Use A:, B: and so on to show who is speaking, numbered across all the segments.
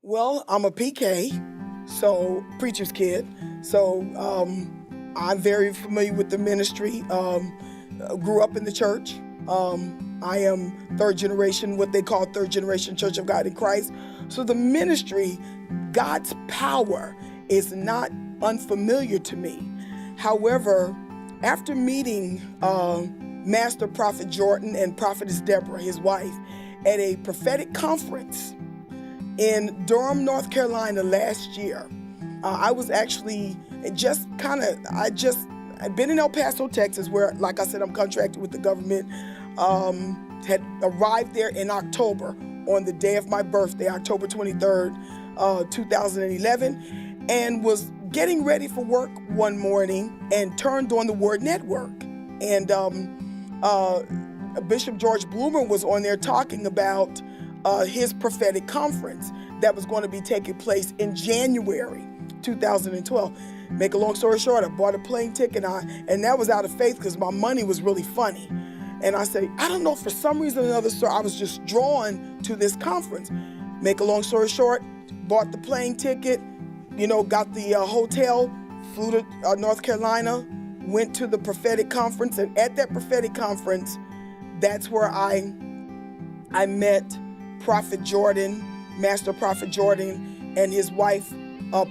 A: Well, I'm a PK, so preacher's kid. So I'm very familiar with the ministry. Grew up in the church. I am third generation, what they call third generation Church of God in Christ. So the ministry, God's power is not unfamiliar to me. However, after meeting Master Prophet Jordan and Prophetess Deborah, his wife, at a prophetic conference in Durham, North Carolina last year, I was actually I'd been in El Paso, Texas, where, like I said, I'm contracted with the government. Had arrived there in October on the day of my birthday, October 23rd, 2011, and was getting ready for work one morning and turned on the Word Network. And Bishop George Bloomer was on there talking about his prophetic conference that was going to be taking place in January 2012. Make a long story short, I bought a plane ticket, and that was out of faith because my money was really funny. And I said, I don't know, for some reason or another, sir, I was just drawn to this conference. Make a long story short, bought the plane ticket, got the hotel, flew to North Carolina, went to the prophetic conference, and at that prophetic conference, that's where I met Prophet Jordan, Master Prophet Jordan, and his wife,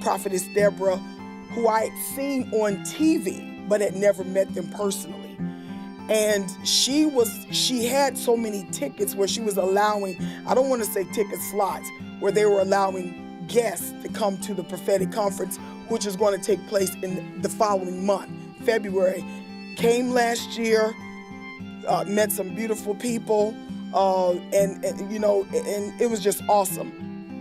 A: Prophetess Deborah, who I had seen on TV, but had never met them personally. And she had so many tickets where she was allowing, I don't want to say ticket slots, where they were allowing guests to come to the prophetic conference, which is going to take place in the following month, February. Came last year, met some beautiful people, and it was just awesome.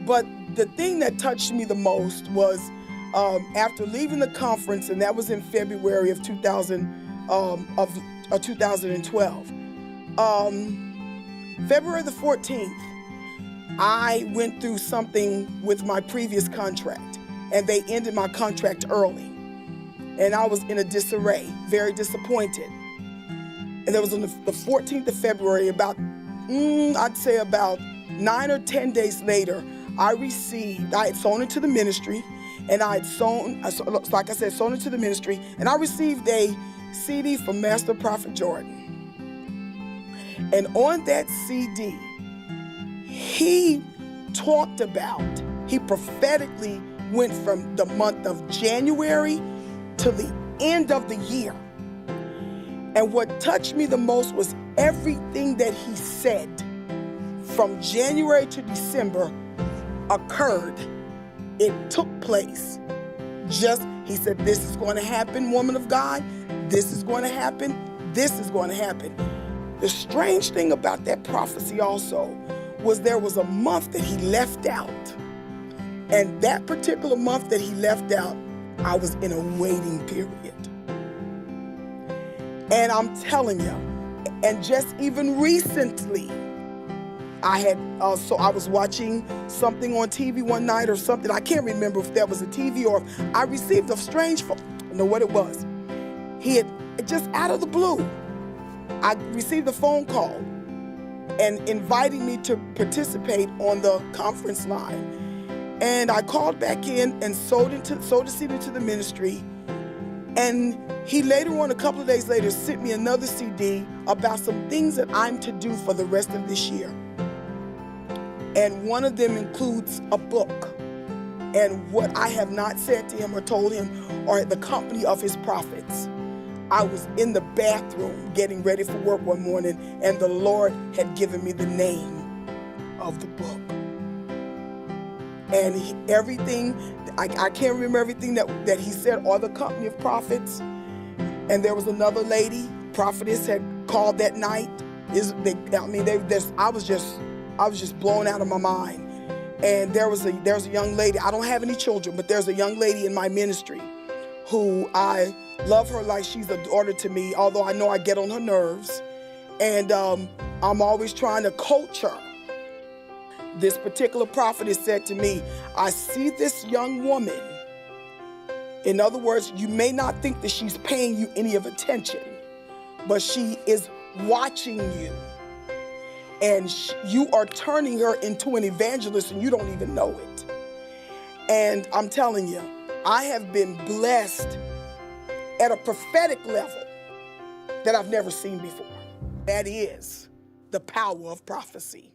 A: But the thing that touched me the most was after leaving the conference, and that was in February of 2012. February the 14th, I went through something with my previous contract, and they ended my contract early. And I was in a disarray, very disappointed. And that was on the 14th of February, I'd say about 9 or 10 days later, I had sown into the ministry, and sown into the ministry, and I received a CD from Master Prophet Jordan. And on that CD, he prophetically went from the month of January to the end of the year. And what touched me the most was everything that he said from January to December occurred. It took place. He said, this is going to happen, woman of God. This is going to happen. This is going to happen. The strange thing about that prophecy also was there was a month that he left out. And that particular month that he left out, I was in a waiting period. And I'm telling you, and just even recently, I was watching something on TV one night or something. I can't remember if that was a TV or if I received a strange phone. I don't know what it was. He had, just out of the blue, I received a phone call and inviting me to participate on the conference line. And I called back in and sowed a seed into the ministry. And he later on, a couple of days later, sent me another CD about some things that I'm to do for the rest of this year. And one of them includes a book. And what I have not said to him or told him are the company of his prophets. I was in the bathroom getting ready for work one morning, and the Lord had given me the name of the book. And I can't remember everything that he said, or the company of prophets. And there was another lady, prophetess, had called that night. I was just blown out of my mind. And there's a young lady, I don't have any children, but there's a young lady in my ministry who I love her like she's a daughter to me, although I know I get on her nerves. And I'm always trying to coach her. This particular prophetess said to me, I see this young woman. In other words, you may not think that she's paying you any of attention, but she is watching you. And you are turning her into an evangelist and you don't even know it. And I'm telling you, I have been blessed at a prophetic level that I've never seen before. That is the power of prophecy.